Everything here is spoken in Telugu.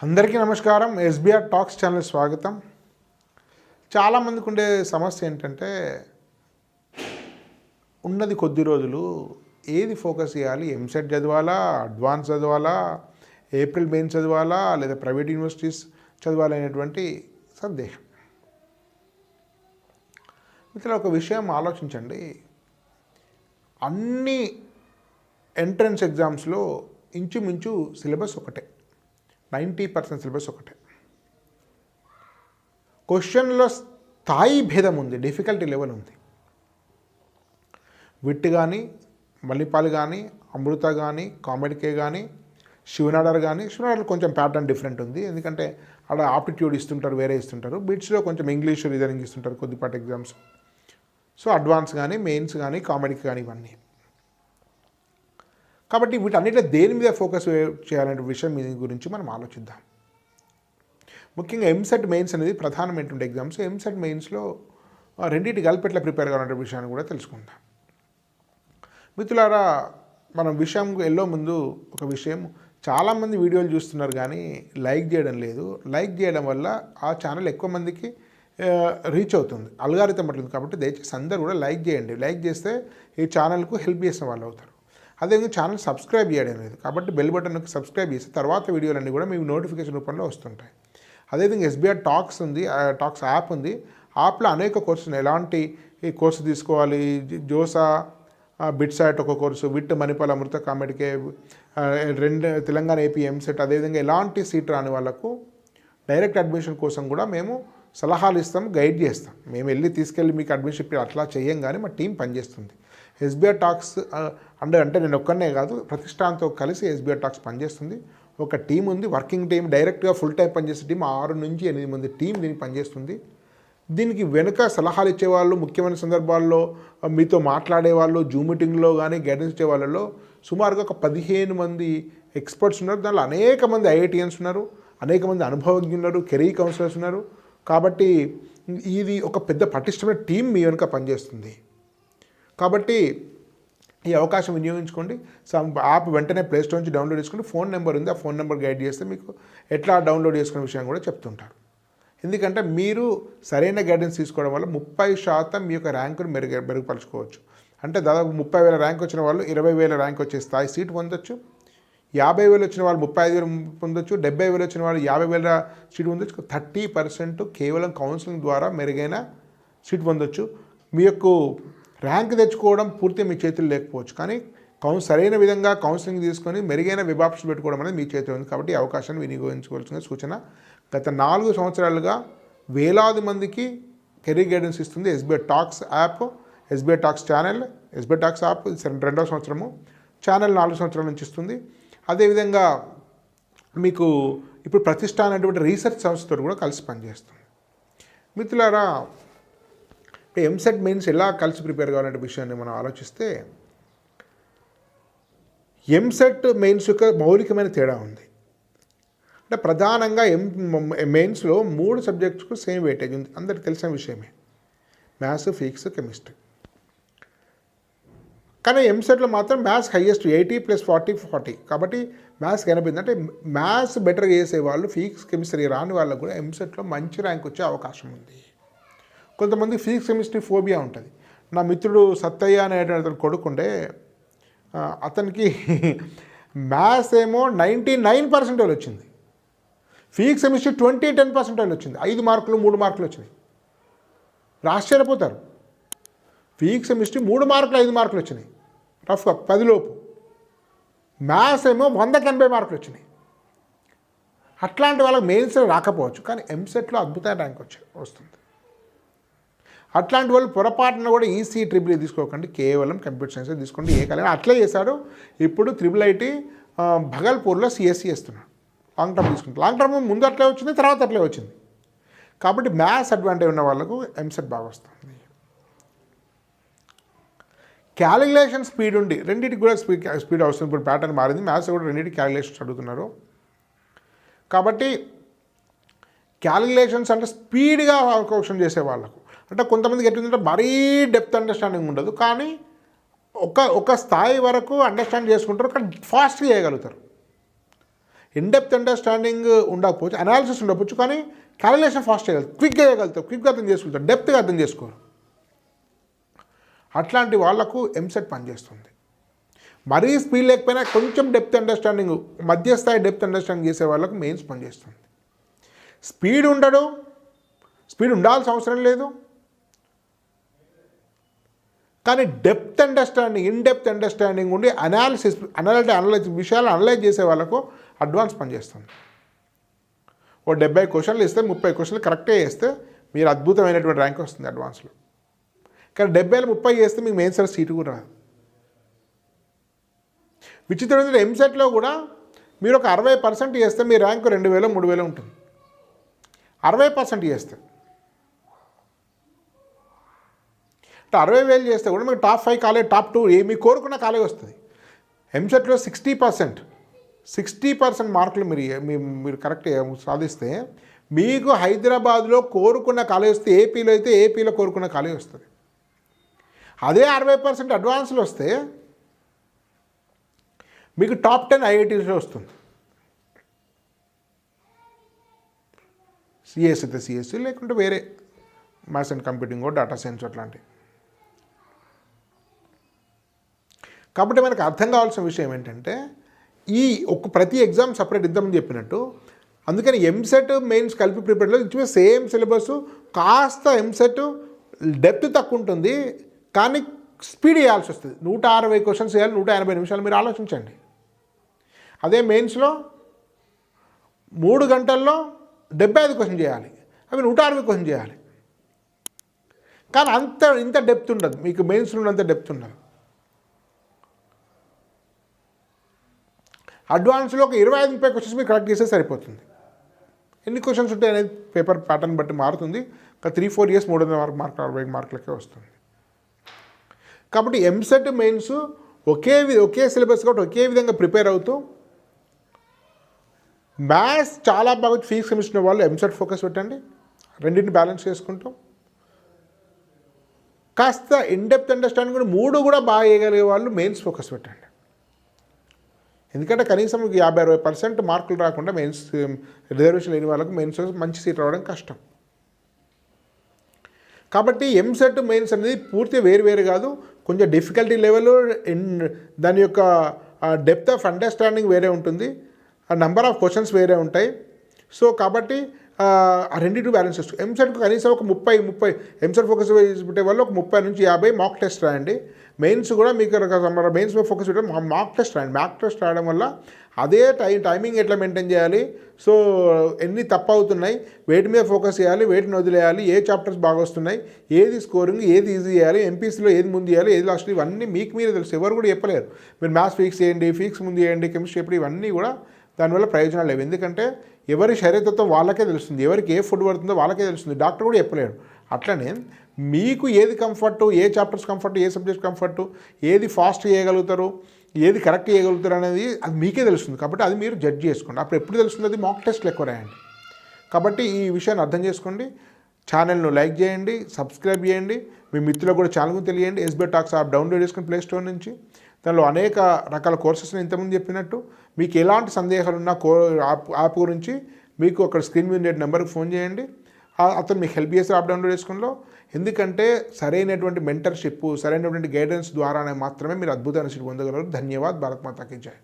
అందరికీ నమస్కారం. ఎస్బీఆర్ టాక్స్ ఛానల్ స్వాగతం. చాలామందికి ఉండే సమస్య ఏంటంటే ఉన్నది కొద్ది రోజులు ఏది ఫోకస్ చేయాలి, ఎంసెట్ చదవాలా, అడ్వాన్స్ చదవాలా, ఏప్రిల్ మెయిన్ చదవాలా, లేదా ప్రైవేట్ యూనివర్సిటీస్ చదవాలి అనేటువంటి సందేహం. మిత్రులు, ఒక విషయం ఆలోచించండి. అన్ని ఎంట్రన్స్ ఎగ్జామ్స్లో ఇంచుమించు సిలబస్ ఒకటే, 90% సిలబస్ ఒకటే. క్వశ్చన్లో స్థాయి భేదం ఉంది, డిఫికల్టీ లెవెల్ ఉంది. విట్ కానీ, మల్లిపాల్ కానీ, అమృత కానీ, కామెడీకే కానీ, శివనాడర్ కానీ, శివనాడర్ కొంచెం ప్యాటర్న్ డిఫరెంట్ ఉంది. ఎందుకంటే అక్కడ ఆప్టిట్యూడ్ ఇస్తుంటారు, వేరే ఇస్తుంటారు. బిట్స్లో కొంచెం ఇంగ్లీష్ రీజనింగ్ ఇస్తుంటారు కొద్దిపాటి ఎగ్జామ్స్. సో అడ్వాన్స్ కానీ, మెయిన్స్ కానీ, కామెడీకి కానీ ఇవన్నీ. కాబట్టి వీటన్నిటిలో దేని మీద ఫోకస్ చేయాలనే విషయం గురించి మనం ఆలోచిద్దాం. ముఖ్యంగా ఎంసెట్ మెయిన్స్ అనేది ప్రధానమైనటువంటి ఎగ్జామ్స్. ఎంసెట్ మెయిన్స్లో రెండింటి కలిపి ఎట్లా ప్రిపేర్ కావాలనే విషయాన్ని కూడా తెలుసుకుందాం. మిత్రులారా, మనం విషయం వెళ్ళే ముందు ఒక విషయం, చాలామంది వీడియోలు చూస్తున్నారు కానీ లైక్ చేయడం లేదు. లైక్ చేయడం వల్ల ఆ ఛానల్ ఎక్కువ మందికి రీచ్ అవుతుంది, అల్గారిథం పడుతుంది. కాబట్టి దయచేసి అందరూ కూడా లైక్ చేయండి. లైక్ చేస్తే ఈ ఛానల్కు హెల్ప్ చేసిన వాళ్ళు అవుతారు. అదేవిధంగా ఛానల్ సబ్స్క్రైబ్ చేయడం లేదు, కాబట్టి బెల్ బటన్కి సబ్స్క్రైబ్ చేస్తే తర్వాత వీడియోలన్నీ కూడా మీకు నోటిఫికేషన్ రూపంలో వస్తుంటాయి. అదేవిధంగా ఎస్బీఆర్ టాక్స్ ఉంది, టాక్స్ యాప్ ఉంది. యాప్లో అనేక కోర్సులు, ఎలాంటి ఈ కోర్సు తీసుకోవాలి, జోసా బిట్సైట్ ఒక కోర్సు, విట్ మణిపాల్ అమృత కామెడీకే, తెలంగాణ ఏపీ ఎంసెట్, అదేవిధంగా ఎలాంటి సీట్ రాని వాళ్ళకు డైరెక్ట్ అడ్మిషన్ కోసం కూడా మేము సలహాలు ఇస్తాం, గైడ్ చేస్తాం. మేము వెళ్ళి తీసుకెళ్ళి మీకు అడ్మిషన్ అట్లా చేయం, కానీ మా టీం పనిచేస్తుంది. ఎస్బీఆర్ టాక్స్ అంటే నేను ఒక్కనే కాదు, ప్రతిష్టాంతో కలిసి ఎస్బీఆర్ టాక్స్ పనిచేస్తుంది. ఒక టీం ఉంది, వర్కింగ్ టీం, డైరెక్ట్గా ఫుల్ టైం పనిచేసే టీం, 6 నుంచి 8 మంది టీం దీనికి పనిచేస్తుంది. దీనికి వెనుక సలహాలు ఇచ్చేవాళ్ళు, ముఖ్యమైన సందర్భాల్లో మీతో మాట్లాడేవాళ్ళు, జూమ్ మీటింగ్లో కానీ గైడెన్స్ ఇచ్చే వాళ్ళలో సుమారుగా ఒక 15 మంది ఎక్స్పర్ట్స్ ఉన్నారు. దానిలో అనేక మంది ఐఐటియన్స్ ఉన్నారు, అనేక మంది అనుభవజ్ఞులు ఉన్నారు, కెరీర్ కౌన్సిలర్స్ ఉన్నారు. కాబట్టి ఇది ఒక పెద్ద పటిష్టమైన టీం మీ వెనుక పనిచేస్తుంది. కాబట్టి ఈ అవకాశం వినియోగించుకోండి. యాప్ వెంటనే ప్లేస్టోర్ నుంచి డౌన్లోడ్ చేసుకుని, ఫోన్ నెంబర్ ఉంది, ఆ ఫోన్ నెంబర్ గైడ్ చేస్తే మీకు ఎట్లా డౌన్లోడ్ చేసుకునే విషయం కూడా చెప్తుంటారు. ఎందుకంటే మీరు సరైన గైడెన్స్ తీసుకోవడం వల్ల 30% మీ యొక్క ర్యాంకును మెరుగుపరచుకోవచ్చు. అంటే దాదాపు 30,000 ర్యాంక్ వచ్చిన వాళ్ళు 20,000 ర్యాంక్ వచ్చే స్థాయి సీట్ పొందొచ్చు. 50,000 వచ్చిన వాళ్ళు 35,000 పొందొచ్చు. 70,000 వచ్చిన వాళ్ళు 50,000 సీట్ పొందొచ్చు. 30% కేవలం కౌన్సిలింగ్ ద్వారా మెరుగైన సీట్ పొందొచ్చు. మీ యొక్క ర్యాంక్ తెచ్చుకోవడం పూర్తి మీ చేతులు లేకపోవచ్చు, కానీ సరైన విధంగా కౌన్సిలింగ్ తీసుకొని మెరుగైన వెబ్ ఆప్షన్ పెట్టుకోవడం అనేది మీ చేతిలో ఉంది. కాబట్టి ఈ అవకాశాన్ని వినియోగించుకోవాల్సిన సూచన. గత 4 సంవత్సరాలుగా వేలాది మందికి కెరీర్ గైడెన్స్ ఇస్తుంది SBR talks app, SBR talks channel. SBR talks app 2వ సంవత్సరము, ఛానల్ 4 సంవత్సరాల నుంచి ఇస్తుంది. అదేవిధంగా మీకు ఇప్పుడు ప్రతిష్ట అనేటువంటి రీసెర్చ్ సంస్థతో కూడా కలిసి పనిచేస్తుంది. మిత్రులారా, ఎంసెట్ మెయిన్స్ ఎలా కలిసి ప్రిపేర్ కావాలనే విషయాన్ని మనం ఆలోచిస్తే, ఎంసెట్ మెయిన్స్ యొక్క మౌలికమైన తేడా ఉంది. అంటే ప్రధానంగా మెయిన్స్లో 3 సబ్జెక్ట్స్కు సేమ్ వెయిటేజ్ ఉంది, అందరికి తెలిసిన విషయమే, మ్యాథ్స్, ఫిజిక్స్, కెమిస్ట్రీ. కానీ ఎంసెట్లో మాత్రం మ్యాథ్స్ హైయెస్ట్, 80 + 40. కాబట్టి మ్యాథ్స్కి 80. అంటే మ్యాథ్స్ బెటర్ చేసేవాళ్ళు, ఫిజిక్స్ కెమిస్ట్రీ రాని వాళ్ళకు కూడా ఎంసెట్లో మంచి ర్యాంక్ వచ్చే అవకాశం ఉంది. కొంతమంది ఫిజిక్స్ కెమిస్ట్రీ ఫోబియా ఉంటుంది. నా మిత్రుడు సత్తయ్య అనేటువంటి కొడుకుండే, అతనికి మ్యాథ్స్ ఏమో 99% వచ్చింది, ఫిజిక్స్ కెమిస్ట్రీ 10% వచ్చింది. 5 మార్కులు 3 మార్కులు వచ్చినాయి. ఆశ్చర్యపోతారు. ఫిజిక్స్ కెమిస్ట్రీ 3 మార్కులు 5 మార్కులు వచ్చినాయి, రఫ్గా 10 లోపు. మ్యాథ్స్ ఏమో 100కి 80 మార్కులు వచ్చినాయి. అట్లాంటి వాళ్ళకి మెయిన్స్లో రాకపోవచ్చు, కానీ ఎంసెట్లో అద్భుతమైన ర్యాంక్ వస్తుంది. అట్లాంటి వాళ్ళు పొరపాటున కూడా ఈసీ ట్రిపుల్ తీసుకోకండి, కేవలం కంప్యూటర్ సైన్స్ తీసుకోండి. ఏ కాలం అట్లే చేశాడు. ఇప్పుడు IIIT భగల్పూర్లో సిఎస్సి చేస్తున్నాడు, లాంగ్ టర్మ్ తీసుకుంటాడు. లాంగ్ టర్మ్ ముందు అట్లే వచ్చింది, తర్వాత అట్లే వచ్చింది. కాబట్టి మ్యాథ్స్ అడ్వాంటేజ్ ఉన్న వాళ్ళకు ఎంసెట్ బాగా వస్తుంది. క్యాలిక్యులేషన్ స్పీడ్ ఉండి, రెండింటికి కూడా స్పీడ్ అవసరం. ఇప్పుడు ప్యాటర్న్ మారింది, మ్యాథ్స్ కూడా రెండింటికి క్యాలిక్యులేషన్స్ అడుగుతున్నారు. కాబట్టి క్యాలిక్యులేషన్స్ అంటే స్పీడ్గా క్వశ్చన్ చేసే వాళ్ళకు, అంటే కొంతమందికి ఎట్లుందంటే మరీ డెప్త్ అండర్స్టాండింగ్ ఉండదు, కానీ ఒక స్థాయి వరకు అండర్స్టాండ్ చేసుకుంటారు, కానీ ఫాస్ట్గా చేయగలుగుతారు. ఇన్ డెప్త్ అండర్స్టాండింగ్ ఉండకపోవచ్చు, అనాలిసిస్ ఉండకపోవచ్చు, కానీ క్యాలిక్యులేషన్ ఫాస్ట్ చేయగలుగుతారు, క్విక్గా చేయగలుగుతారు, క్విక్గా అర్థం చేసుకుంటారు, డెప్త్గా అర్థం చేసుకోరు. అట్లాంటి వాళ్లకు ఎంసెట్ పనిచేస్తుంది. మరీ స్పీడ్ లేకపోయినా కొంచెం డెప్త్ అండర్స్టాండింగ్, మధ్యస్థాయి డెప్త్ అండర్స్టాండింగ్ చేసే వాళ్ళకు మెయిన్స్ పనిచేస్తుంది. స్పీడ్ ఉండాల్సిన అవసరం లేదు, కానీ depth understanding, in depth understanding ఉండి అనలైజ్ విషయాలు అనలైజ్ చేసే వాళ్ళకు అడ్వాన్స్ పనిచేస్తుంది. ఓ 70 క్వశ్చన్లు ఇస్తే 30 క్వశ్చన్లు కరెక్టే చేస్తే మీరు అద్భుతమైనటువంటి ర్యాంక్ వస్తుంది అడ్వాన్స్లో. కానీ 70లో 30 చేస్తే మీకు మెయిన్స్ సీటు కూడా రాదు. విచిత్రమైన ఎంసెట్లో కూడా మీరు ఒక 60% చేస్తే మీ ర్యాంకు 2000 3000 ఉంటుంది. 60% చేస్తే 60,000 చేస్తే కూడా మీకు టాప్ 5 కాలేజ్, టాప్ 2 మీకు కోరుకున్న కాలేజ్ వస్తుంది. ఎంసెట్లో 60% మార్కులు మీరు కరెక్ట్ సాధిస్తే మీకు హైదరాబాద్లో కోరుకున్న కాలేజ్ వస్తే, ఏపీలో అయితే ఏపీలో కోరుకున్న కాలేజ్ వస్తుంది. అదే 60% అడ్వాన్స్లో వస్తే మీకు టాప్ 10 ఐఐటీస్లో వస్తుంది. సిఎస్ అయితే సిఎస్సి, లేకుంటే వేరే maths and computing, data science అట్లాంటివి. కాబట్టి మనకు అర్థం కావాల్సిన విషయం ఏంటంటే ప్రతి ఎగ్జామ్ సపరేట్ ఇద్దామని చెప్పినట్టు, అందుకని ఎంసెట్ మెయిన్స్ కలిపి ప్రిపేర్లో ఇచ్చిన సేమ్ సిలబస్, కాస్త ఎంసెట్ డెప్త్ తక్కువ ఉంటుంది, కానీ స్పీడ్ చేయాల్సి వస్తుంది. 160 క్వశ్చన్స్ చేయాలి, 180 నిమిషాలు. మీరు ఆలోచించండి. అదే మెయిన్స్లో 3 గంటల్లో 75 క్వశ్చన్ చేయాలి, అవి 160 క్వశ్చన్ చేయాలి. కానీ ఇంత డెప్త్ ఉండదు, మీకు మెయిన్స్లో ఉన్నంత డెప్త్ ఉండదు. అడ్వాన్స్లో ఒక 25-30 క్వశ్చన్స్ మీరు కరెక్ట్ చేస్తే సరిపోతుంది. ఎన్ని క్వశ్చన్స్ ఉంటాయి అనేది పేపర్ ప్యాటర్న్ బట్టి మారుతుంది. ఒక 3-4 ఇయర్స్ 300 మార్కులు 60 మార్కులకే వస్తుంది. కాబట్టి ఎంసెట్ మెయిన్స్ ఒకే సిలబస్ కాబట్టి ఒకే విధంగా ప్రిపేర్ అవుతూ, మ్యాథ్స్ చాలా బాగా ఫిజిక్స్ కెమిస్ట్రీ వాళ్ళు ఎంసెట్ ఫోకస్ పెట్టండి, రెండింటిని బ్యాలెన్స్ చేసుకుంటాం. కాస్త ఇన్డెప్త్ అండర్స్టాండింగ్ కూడా 3 కూడా బాగా చేయగలిగే వాళ్ళు మెయిన్స్ ఫోకస్ పెట్టండి. ఎందుకంటే కనీసం 50-60% మార్కులు రాకుండా మెయిన్స్ రిజర్వేషన్ లేని వాళ్ళకు మెయిన్స్ మంచి సీట్ రావడం కష్టం. కాబట్టి ఎంసెట్ మెయిన్స్ అనేది పూర్తిగా వేరు కాదు. కొంచెం డిఫికల్టీ లెవెల్, దాని యొక్క డెప్త్ ఆఫ్ అండర్స్టాండింగ్ వేరే ఉంటుంది, నెంబర్ ఆఫ్ క్వశ్చన్స్ వేరే ఉంటాయి. సో కాబట్టి ఆ రెండింటి బ్యాలెన్స్ చేస్తూ ఎంసెట్కు కనీసం ఒక 30 ఎంసెట్ ఫోకస్ పెట్టే వాళ్ళు ఒక 30 నుంచి 50 మాక్ టెస్ట్ రాయండి. మెయిన్స్ కూడా మీకు మెయిన్స్ మీద ఫోకస్ పెట్టే మాక్ టెస్ట్ రాయండి. మాక్ టెస్ట్ రాయడం వల్ల అదే టైమింగ్ ఎట్లా మెయింటైన్ చేయాలి, సో ఎన్ని తప్పు అవుతున్నాయి, వేటి మీద ఫోకస్ చేయాలి, వేటిని వదిలేయాలి, ఏ చాప్టర్స్ బాగా వస్తున్నాయి, ఏది స్కోరింగ్, ఏది ఈజీ చేయాలి, ఎంపీసీలో ఏది ముందు చేయాలి, ఏది లాస్ట్, ఇవన్నీ మీకు మీరే తెలుసు, ఎవరు కూడా చెప్పలేరు. మీరు మ్యాథ్స్ ఫిజిక్స్ చేయండి, ఫిజిక్స్ ముందు చేయండి, కెమిస్ట్రీ ఎప్పుడు, ఇవన్నీ కూడా దానివల్ల ప్రయోజనాలు లేవు. ఎందుకంటే ఎవరి శరీరతత్వం వాళ్ళకే తెలుస్తుంది, ఎవరికి ఏ ఫుడ్ పడుతుందో వాళ్ళకే తెలుస్తుంది, డాక్టర్ కూడా చెప్పలేడు. అట్లనే మీకు ఏది కంఫర్టు, ఏ చాప్టర్స్ కంఫర్ట్, ఏ సబ్జెక్ట్ కంఫర్టు, ఏది ఫాస్ట్ చేయగలుగుతారు, ఏది కరెక్ట్ చేయగలుగుతారు అనేది అది మీకే తెలుస్తుంది. కాబట్టి అది మీరు జడ్జ్ చేసుకోండి. అప్పుడు ఎప్పుడు తెలుస్తుంది, అది మాక్ టెస్ట్లు ఎక్కువ రాయండి. కాబట్టి ఈ విషయాన్ని అర్థం చేసుకోండి. ఛానల్ను లైక్ చేయండి, సబ్స్క్రైబ్ చేయండి, మీ మిత్రులకు కూడా ఛానల్కు తెలియండి. ఎస్బీఐ టాక్స్ యాప్ డౌన్లోడ్ చేసుకుని ప్లే స్టోర్ నుంచి. దానిలో అనేక రకాల కోర్సెస్ని ఇంతకుముందు చెప్పినట్టు మీకు ఎలాంటి సందేహాలున్నా యాప్ గురించి మీకు అక్కడ స్క్రీన్ మీద నెంబర్కి ఫోన్ చేయండి, అతను మీకు హెల్ప్ చేస్తారు యాప్ డౌన్లోడ్ చేసుకునిలో. ఎందుకంటే సరైనటువంటి మెంటర్షిప్, సరైనటువంటి గైడెన్స్ ద్వారానే మాత్రమే మీరు అద్భుతమైన సీట్ పొందగలరు. ధన్యవాద్. భారత్ మాతా కీ జై.